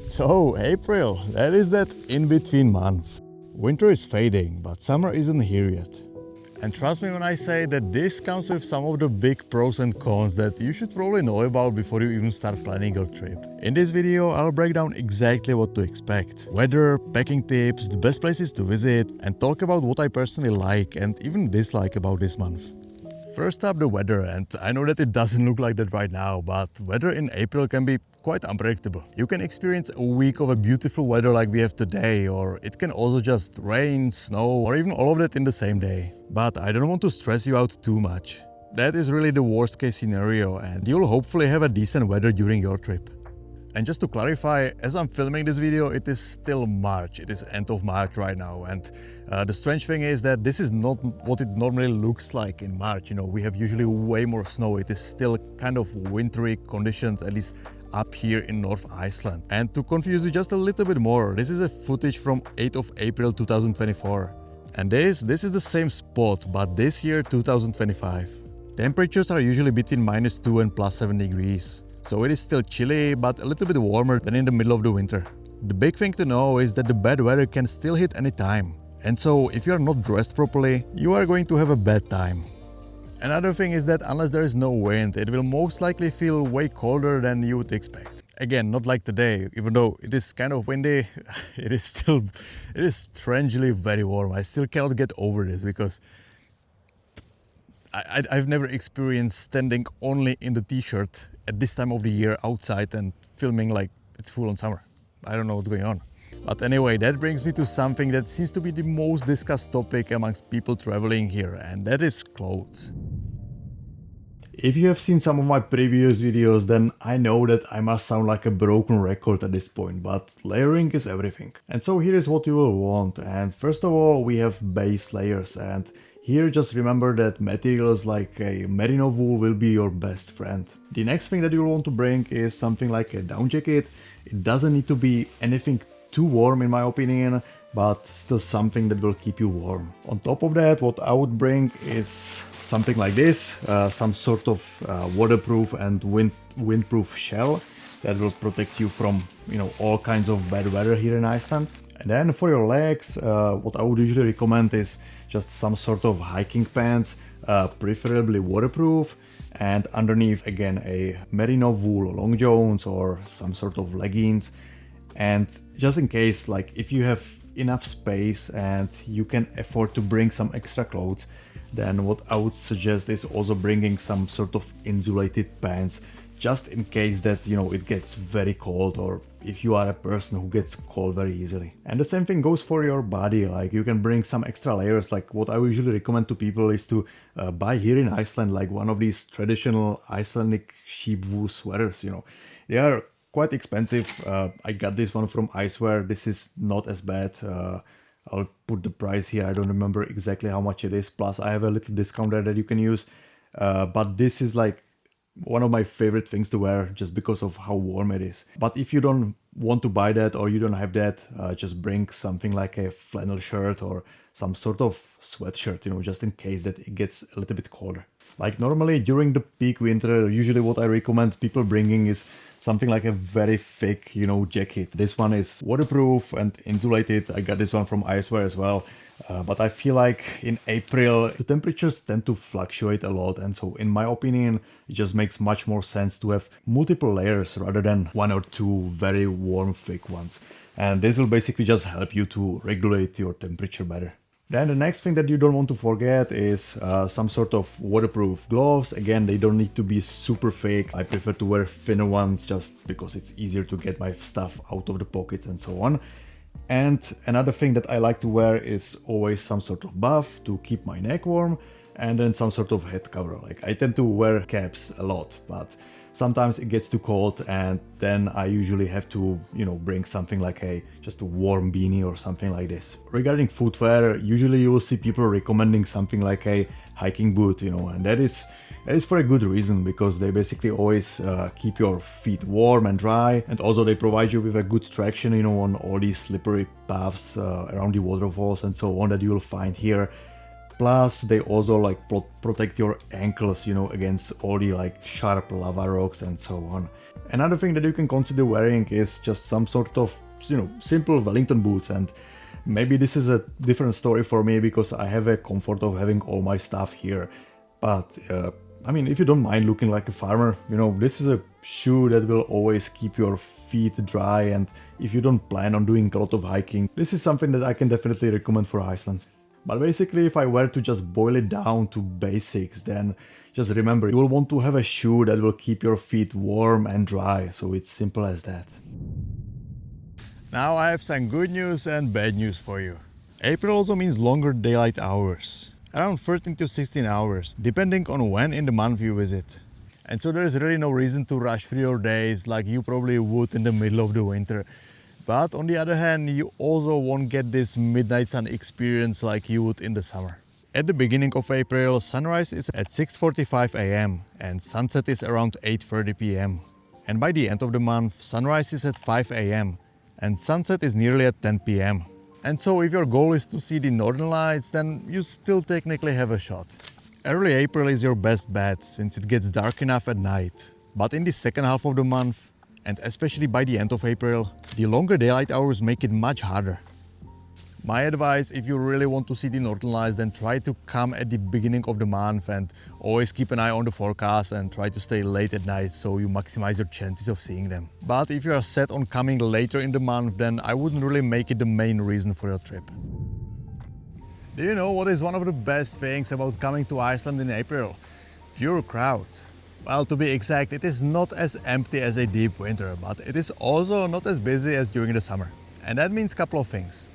So, April, that is that in-between month. Winter is fading, but summer isn't here yet. And trust me when I say that this comes with some of the big pros and cons that you should probably know about before you even start planning your trip. In this video, I'll break down exactly what to expect. Weather, packing tips, the best places to visit, and talk about what I personally like and even dislike about this month. First up, the weather, and I know that it doesn't look like that right now, but weather in April can be quite unpredictable. You can experience a week of a beautiful weather like we have today, or it can also just rain, snow, or even all of that in the same day. But I don't want to stress you out too much. That is really the worst case scenario, and you'll hopefully have a decent weather during your trip. And just to clarify, as I'm filming this video, it is still March. It is end of March right now. And the strange thing is that this is not what it normally looks like in March. You know, we have usually way more snow. It is still kind of wintry conditions, at least up here in North Iceland. And to confuse you just a little bit more, this is a footage from 8th of April 2024. And this is the same spot, but this year 2025. Temperatures are usually between -2 and +7 degrees. So it is still chilly, but a little bit warmer than in the middle of the winter. The big thing to know is that the bad weather can still hit any time. And so if you are not dressed properly, you are going to have a bad time. Another thing is that unless there is no wind, it will most likely feel way colder than you would expect. Again, not like today, even though it is kind of windy, it is strangely very warm. I still cannot get over this because I've never experienced standing only in the t-shirt at this time of the year outside and filming like it's full on summer. I don't know what's going on. But anyway, that brings me to something that seems to be the most discussed topic amongst people traveling here, and that is clothes. If you have seen some of my previous videos, then I know that I must sound like a broken record at this point, but layering is everything. And so here is what you will want. And first of all, we have base layers, and here just remember that materials like a merino wool will be your best friend. The next thing that you'll want to bring is something like a down jacket. It doesn't need to be anything too warm in my opinion, but still something that will keep you warm. On top of that, what I would bring is something like this, some sort of waterproof and windproof shell that will protect you from, all kinds of bad weather here in Iceland. And then for your legs, what I would usually recommend is just some sort of hiking pants, preferably waterproof, and underneath again a merino wool long johns or some sort of leggings. And just in case, like if you have enough space and you can afford to bring some extra clothes, then what I would suggest is also bringing some sort of insulated pants, just in case that, it gets very cold, or if you are a person who gets cold very easily. And the same thing goes for your body, like you can bring some extra layers. Like what I usually recommend to people is to buy here in Iceland, like one of these traditional Icelandic sheep wool sweaters, They are quite expensive. I got this one from Icewear. This is not as bad. I'll put the price here. I don't remember exactly how much it is. Plus I have a little discount there that you can use. But this is like one of my favorite things to wear just because of how warm it is. But if you don't want to buy that or you don't have that, just bring something like a flannel shirt or some sort of sweatshirt, just in case that it gets a little bit colder. Like normally during the peak winter, usually what I recommend people bringing is something like a very thick, jacket. This one is waterproof and insulated. I got this one from Icewear as well. But I feel like in April, the temperatures tend to fluctuate a lot. And so in my opinion, it just makes much more sense to have multiple layers rather than one or two very warm, thick ones. And this will basically just help you to regulate your temperature better. Then the next thing that you don't want to forget is some sort of waterproof gloves. Again, they don't need to be super thick. I prefer to wear thinner ones just because it's easier to get my stuff out of the pockets and so on. And another thing that I like to wear is always some sort of buff to keep my neck warm, and then some sort of head cover. Like I tend to wear caps a lot, but sometimes it gets too cold and then I usually have to, bring something like just a warm beanie or something like this. Regarding footwear, usually you will see people recommending something like a hiking boot, and that is for a good reason, because they basically always keep your feet warm and dry, and also they provide you with a good traction, on all these slippery paths around the waterfalls and so on that you will find here. Plus, they also like protect your ankles, against all the like sharp lava rocks and so on. Another thing that you can consider wearing is just some sort of, simple Wellington boots, and maybe this is a different story for me because I have a comfort of having all my stuff here. But I mean, if you don't mind looking like a farmer, this is a shoe that will always keep your feet dry, and if you don't plan on doing a lot of hiking, this is something that I can definitely recommend for Iceland. But basically, if I were to just boil it down to basics, then just remember, you will want to have a shoe that will keep your feet warm and dry, so it's simple as that. Now I have some good news and bad news for you. April also means longer daylight hours, around 13 to 16 hours, depending on when in the month you visit. And so there is really no reason to rush through your days like you probably would in the middle of the winter. But on the other hand, you also won't get this midnight sun experience like you would in the summer. At the beginning of April, sunrise is at 6:45 am and sunset is around 8:30 pm. And by the end of the month, sunrise is at 5 am and sunset is nearly at 10 pm. And so if your goal is to see the northern lights, then you still technically have a shot. Early April is your best bet since it gets dark enough at night. But in the second half of the month, and especially by the end of April, the longer daylight hours make it much harder. My advice, if you really want to see the northern lights, then try to come at the beginning of the month and always keep an eye on the forecast and try to stay late at night so you maximize your chances of seeing them. But if you are set on coming later in the month, then I wouldn't really make it the main reason for your trip. Do you know what is one of the best things about coming to Iceland in April? Fewer crowds. Well, to be exact, it is not as empty as a deep winter, but it is also not as busy as during the summer. And that means a couple of things.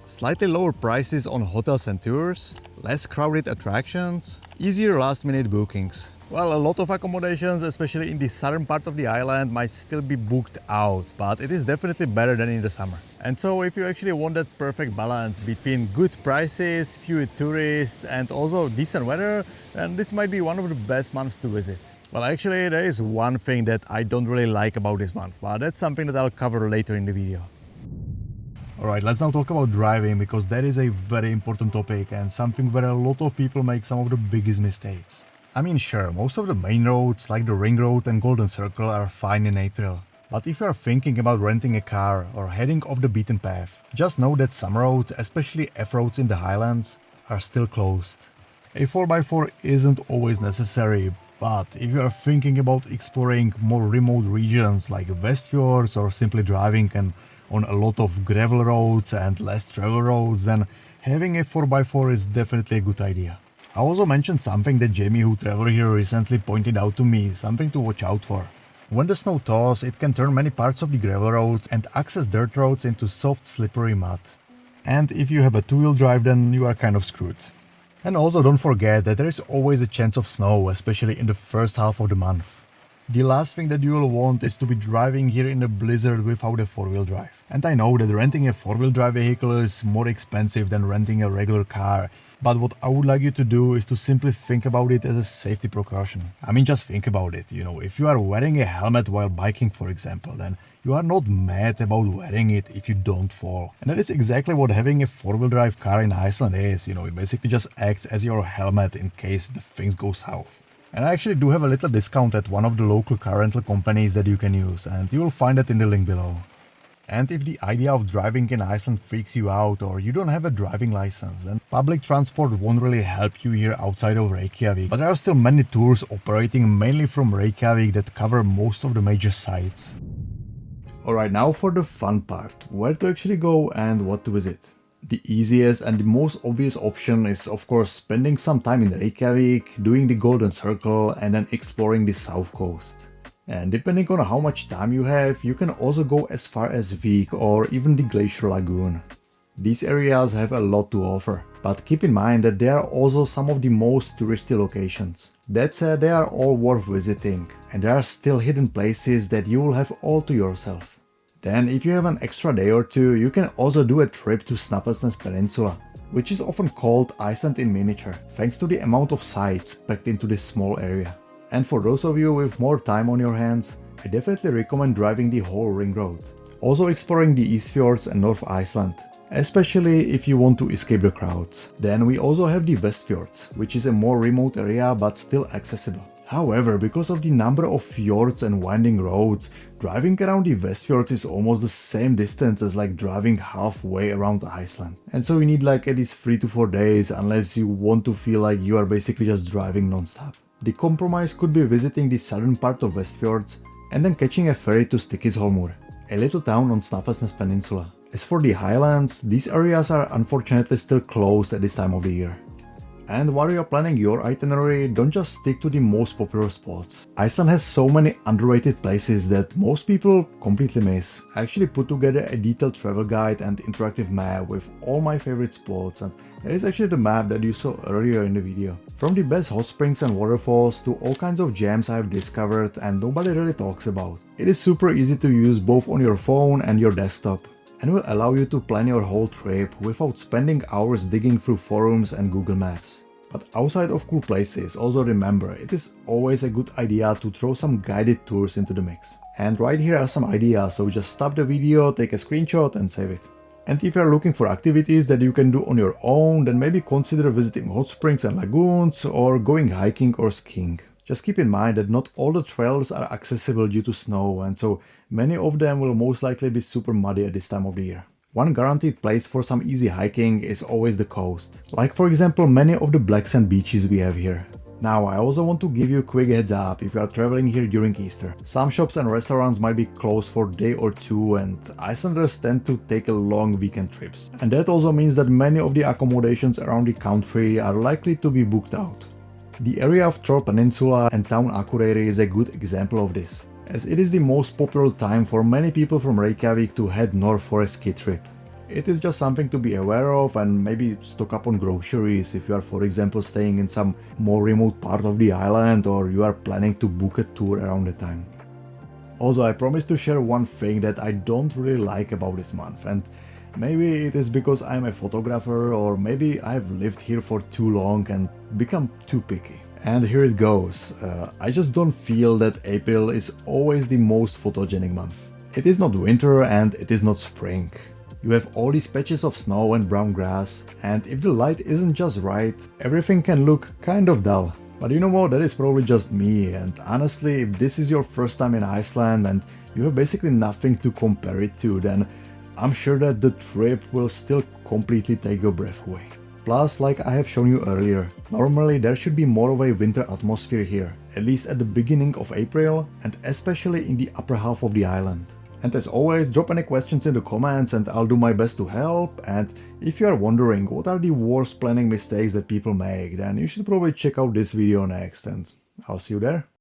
Slightly lower prices on hotels and tours, less crowded attractions, easier last-minute bookings. Well, a lot of accommodations, especially in the southern part of the island, might still be booked out, but it is definitely better than in the summer. And so if you actually want that perfect balance between good prices, fewer tourists, and also decent weather, then this might be one of the best months to visit. Well, actually, there is one thing that I don't really like about this month, but that's something that I'll cover later in the video. Alright, let's now talk about driving, because that is a very important topic and something where a lot of people make some of the biggest mistakes. I mean, sure, most of the main roads like the Ring Road and Golden Circle are fine in April. But if you are thinking about renting a car or heading off the beaten path, just know that some roads, especially F-roads in the Highlands, are still closed. A 4x4 isn't always necessary, but if you are thinking about exploring more remote regions like Westfjords or simply driving on a lot of gravel roads and less travel roads, then having a 4x4 is definitely a good idea. I also mentioned something that Jamie, who traveled here, recently pointed out to me, something to watch out for. When the snow thaws, it can turn many parts of the gravel roads and access dirt roads into soft, slippery mud. And if you have a two-wheel drive, then you are kind of screwed. And also don't forget that there is always a chance of snow, especially in the first half of the month. The last thing that you will want is to be driving here in a blizzard without a four-wheel drive. And I know that renting a four-wheel drive vehicle is more expensive than renting a regular car, but what I would like you to do is to simply think about it as a safety precaution. I mean, just think about it, if you are wearing a helmet while biking, for example, then you are not mad about wearing it if you don't fall. And that is exactly what having a four-wheel drive car in Iceland is, it basically just acts as your helmet in case the things go south. And I actually do have a little discount at one of the local car rental companies that you can use, and you will find it in the link below. And if the idea of driving in Iceland freaks you out or you don't have a driving license, then public transport won't really help you here outside of Reykjavik. But there are still many tours operating mainly from Reykjavik that cover most of the major sites. Alright, now for the fun part, where to actually go and what to visit. The easiest and the most obvious option is of course spending some time in Reykjavik, doing the Golden Circle and then exploring the south coast. And depending on how much time you have, you can also go as far as Vik or even the Glacier Lagoon. These areas have a lot to offer, but keep in mind that they are also some of the most touristy locations. That said, they are all worth visiting, and there are still hidden places that you will have all to yourself. Then, if you have an extra day or two, you can also do a trip to Snæfellsnes Peninsula, which is often called Iceland in miniature, thanks to the amount of sites packed into this small area. And for those of you with more time on your hands, I definitely recommend driving the whole Ring Road. Also exploring the East Fjords and North Iceland. especially if you want to escape the crowds. Then we also have the Westfjords, which is a more remote area but still accessible. However, because of the number of fjords and winding roads, driving around the Westfjords is almost the same distance as like driving halfway around Iceland. And so you need like at least 3 to 4 days unless you want to feel like you are basically just driving non-stop. The compromise could be visiting the southern part of Westfjords and then catching a ferry to Stykkishólmur, a little town on Snæfellsnes Peninsula. As for the highlands, these areas are unfortunately still closed at this time of the year. And while you're planning your itinerary, don't just stick to the most popular spots. Iceland has so many underrated places that most people completely miss. I actually put together a detailed travel guide and interactive map with all my favorite spots, and that is actually the map that you saw earlier in the video. From the best hot springs and waterfalls to all kinds of gems I've discovered and nobody really talks about. It is super easy to use both on your phone and your desktop, and will allow you to plan your whole trip without spending hours digging through forums and Google Maps. But outside of cool places, also remember, it is always a good idea to throw some guided tours into the mix. And right here are some ideas, so just stop the video, take a screenshot and save it. And if you are looking for activities that you can do on your own, then maybe consider visiting hot springs and lagoons or going hiking or skiing. Just keep in mind that not all the trails are accessible due to snow, and so many of them will most likely be super muddy at this time of the year. One guaranteed place for some easy hiking is always the coast, like for example many of the black sand beaches we have here. Now I also want to give you a quick heads up if you are traveling here during Easter. Some shops and restaurants might be closed for a day or two, and Icelanders tend to take a long weekend trips. And that also means that many of the accommodations around the country are likely to be booked out. The area of Troll Peninsula and town Akureyri is a good example of this, as it is the most popular time for many people from Reykjavik to head north for a ski trip. It is just something to be aware of and maybe stock up on groceries if you are, for example, staying in some more remote part of the island or you are planning to book a tour around the time. Also, I promised to share one thing that I don't really like about this month, and maybe it is because I'm a photographer, or maybe I've lived here for too long and become too picky. And here it goes. I just don't feel that April is always the most photogenic month. It is not winter and it is not spring. You have all these patches of snow and brown grass, and if the light isn't just right, everything can look kind of dull. But you know what, that is probably just me, and honestly, if this is your first time in Iceland and you have basically nothing to compare it to, then I'm sure that the trip will still completely take your breath away. Plus, like I have shown you earlier, normally there should be more of a winter atmosphere here, at least at the beginning of April and especially in the upper half of the island. And as always, drop any questions in the comments and I'll do my best to help. And if you are wondering what are the worst planning mistakes that people make, then you should probably check out this video next, and I'll see you there.